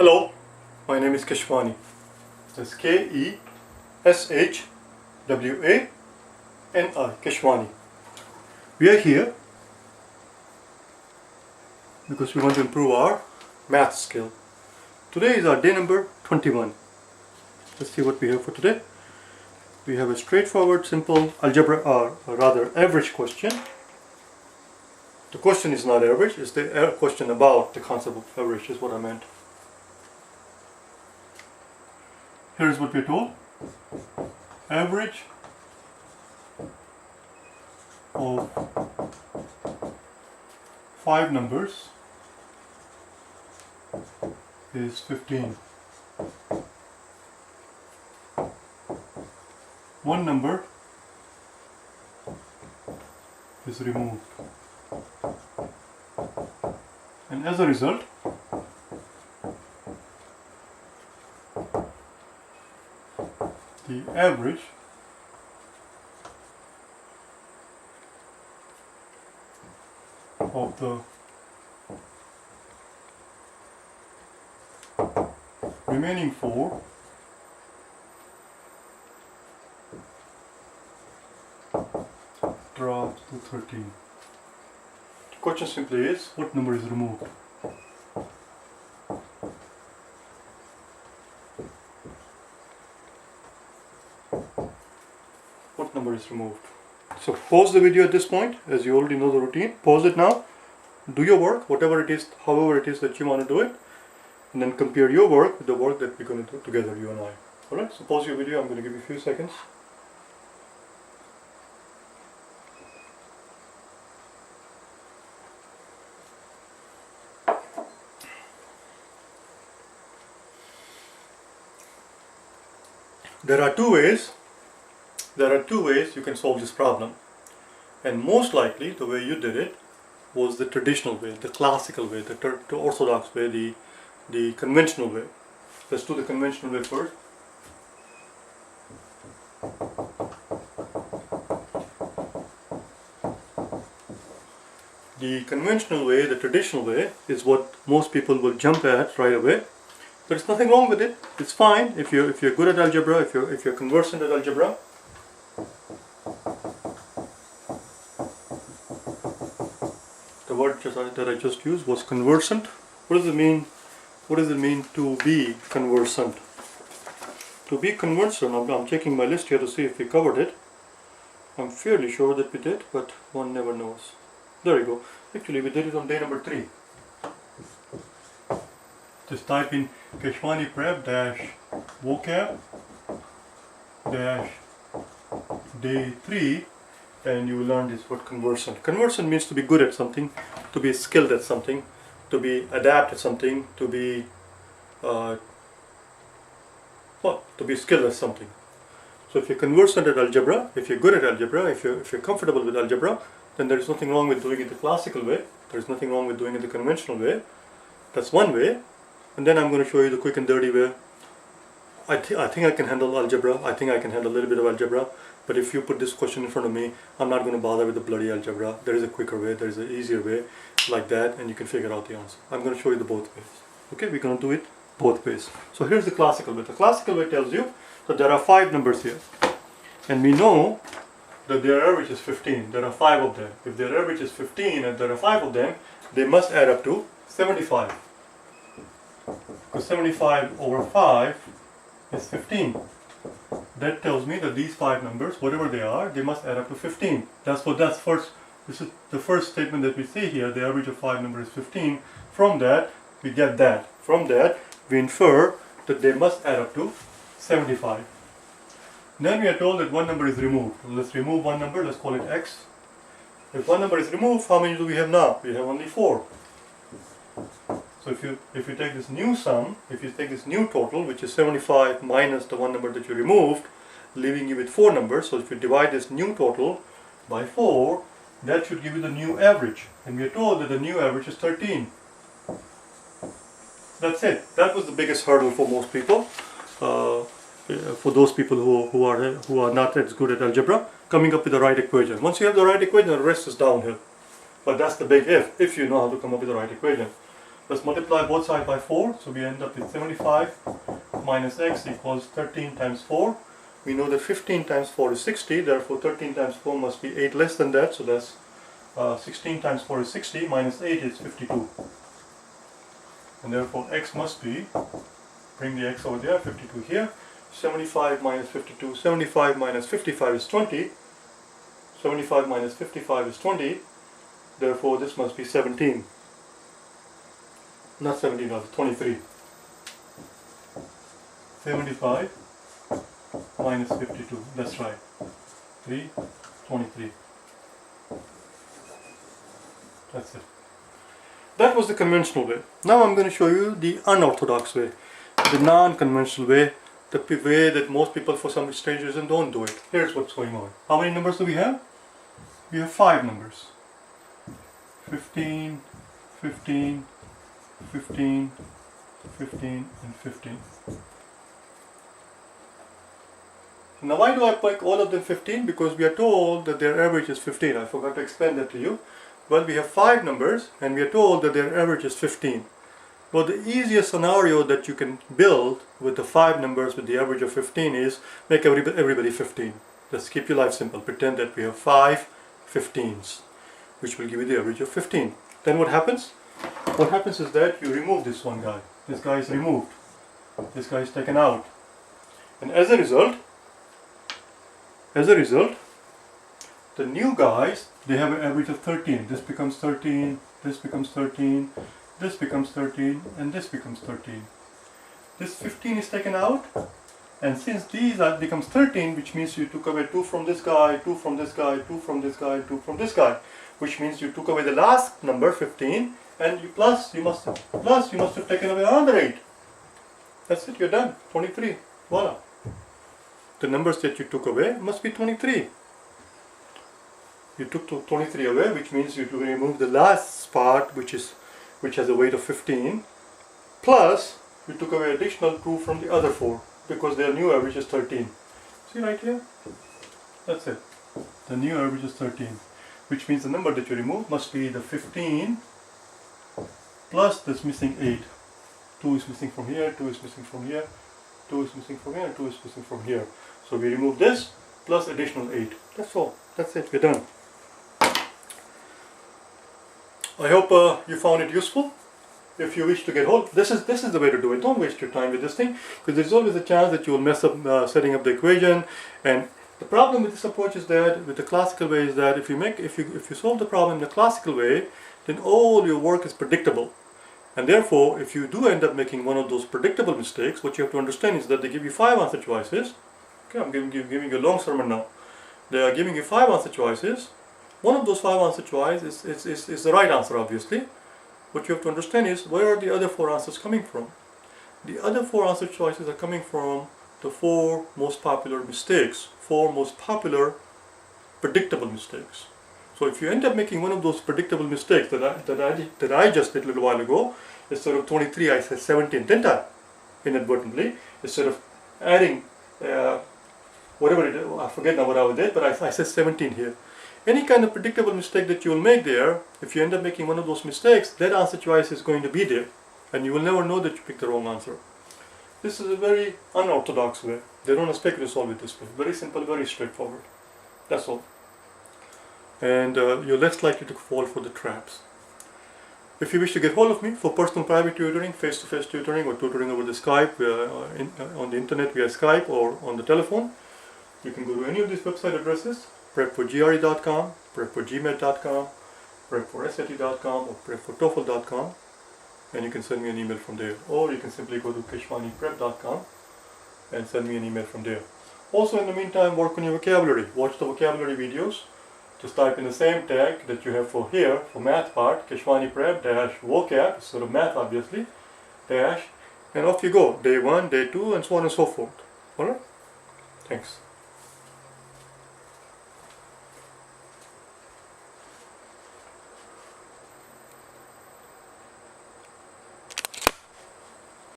Hello, my name is Keshwani. That's Keshwani, Keshwani. We are here because we want to improve our math skill. Today is our day number 21. Let's see what we have for today. We have a straightforward, simple algebra, or rather average question. The question is not average, it's the question about the concept of average is what I meant. Here is what we are told. Average of 5 numbers is 15. One number is removed. And as a result, the average of the remaining 4 drops to 13. The question simply is, what number is removed? What number is removed? So pause the video at this point, as you already know the routine. Pause it now, do your work, whatever it is, however it is that you want to do it, and then compare your work with the work that we're going to do together, you and I. Alright, so pause your video, I'm going to give you a few seconds. There are two ways you can solve this problem, and most likely the way you did it was the traditional way, the classical way, the orthodox way, the conventional way. Let's do the conventional way first. The conventional way, the traditional way, is what most people will jump at right away. There's nothing wrong with it. It's fine if you're good at algebra, if you're conversant at algebra. The word that I just used was conversant. What does it mean? What does it mean to be conversant? To be conversant, I'm checking my list here to see if we covered it. I'm fairly sure that we did, but one never knows. There we go. Actually, we did it on day number 3. Just type in Keshwani Prep -vocab -day 3 and you will learn this word conversant. Conversant means to be good at something, to be skilled at something, to be adept at something, to be to be skilled at something. So if you're conversant at algebra, if you're good at algebra, if you're comfortable with algebra, then there is nothing wrong with doing it the classical way. There is nothing wrong with doing it the conventional way. That's one way. And then I'm going to show you the quick and dirty way. I think I can handle algebra. I think I can handle a little bit of algebra. But if you put this question in front of me, I'm not going to bother with the bloody algebra. There is a quicker way, there is an easier way, like that, and you can figure out the answer. I'm going to show you the both ways. Okay, we're going to do it both ways. So here's the classical way. The classical way tells you that there are 5 numbers here. And we know that their average is 15. There are 5 of them. If their average is 15 and there are 5 of them, they must add up to 75. Because 75 over 5 is 15. That tells me that these 5 numbers, whatever they are, they must add up to 15. This is the first statement that we see here. The average of 5 numbers is 15. From that, we get that. From that, we infer that they must add up to 75. Then we are told that one number is removed. Let's remove one number, let's call it x. If one number is removed, how many do we have now? We have only 4. So if you take this new sum, if you take this new total, which is 75 minus the one number that you removed, leaving you with 4 numbers, so if you divide this new total by 4, that should give you the new average. And we are told that the new average is 13. That's it. That was the biggest hurdle for most people. For those people who are not as good at algebra, coming up with the right equation. Once you have the right equation, the rest is downhill. But that's the big if you know how to come up with the right equation. Let's multiply both sides by 4. So we end up with 75 minus x equals 13 times 4. We know that 15 times 4 is 60. Therefore 13 times 4 must be 8 less than that. So that's 16 times 4 is 60 minus 8 is 52. And therefore x must be, bring the x over there, 52 here. 75 minus 52, 75 minus 55 is 20. 75 minus 55 is 20. Therefore this must be 17. Not 17, no, 23. 75 minus 52, that's right. 23. That's it. That was the conventional way. Now I'm going to show you the unorthodox way, the non-conventional way, the way that most people for some strange reason don't do it. Here's what's going on. How many numbers do we have? We have 5 numbers. 15, 15, 15, 15 and 15. Now why do I pick all of them 15? Because we are told that their average is 15. I forgot to explain that to you. Well, we have 5 numbers and we are told that their average is 15. Well, the easiest scenario that you can build with the 5 numbers with the average of 15 is make everybody 15. Just keep your life simple. Pretend that we have 5 15s, which will give you the average of 15. Then what happens? What happens is that you remove this one guy. This guy is removed. This guy is taken out. And as a result, the new guys, they have an average of 13. This becomes 13, this becomes 13, this becomes 13, and this becomes 13. This 15 is taken out, and since these becomes 13, which means you took away 2 from this guy, 2 from this guy, 2 from this guy, 2 from this guy, which means you took away the last number 15, and you must have taken away another 8. That's it, you're done. 23. Voila. The numbers that you took away must be 23. You took 23 away, which means you remove the last part, which has a weight of 15, plus you took away additional 2 from the other 4, because their new average is 13. See right here? That's it. The new average is 13, which means the number that you remove must be the 15 plus this missing 8. 2 is missing from here, 2 is missing from here, 2 is missing from here, and 2 is missing from here. So we remove this plus additional 8. That's all. That's it. We're done. I hope you found it useful. If you wish to get hold, this is the way to do it. Don't waste your time with this thing, because there's always a chance that you will mess up setting up the equation. And the problem with this approach is that, with the classical way, is that if you solve the problem in the classical way, then all your work is predictable. And therefore, if you do end up making one of those predictable mistakes, what you have to understand is that they give you 5 answer choices. Okay, I'm giving you a long sermon now. They are giving you 5 answer choices. One of those 5 answer choices is the right answer, obviously. What you have to understand is, where are the other 4 answers coming from? The other 4 answer choices are coming from the 4 most popular mistakes, 4 most popular predictable mistakes. So if you end up making one of those predictable mistakes that I just did a little while ago, instead of 23 I said 17, didn't I? Inadvertently, instead of adding whatever it is, I forget now what I did, but I said 17 here. Any kind of predictable mistake that you will make there, if you end up making one of those mistakes, that answer choice is going to be there, and you will never know that you picked the wrong answer. This is a very unorthodox way. They don't expect you to solve it this way. Very simple, very straightforward. That's all. And you're less likely to fall for the traps. If you wish to get hold of me for personal private tutoring, face-to-face tutoring, or tutoring over the Skype, on the internet via Skype or on the telephone, you can go to any of these website addresses: prepforgre.com, prepforgmat.com, prepforsat.com, or prepfortoefl.com, and you can send me an email from there. Or you can simply go to keshwaniprep.com and send me an email from there. Also, in the meantime, work on your vocabulary. Watch the vocabulary videos. Just type in the same tag that you have for here, for math part, Keshwani Prep -vocab, sort of math obviously, and off you go. Day 1, day 2, and so on and so forth. Alright? Thanks.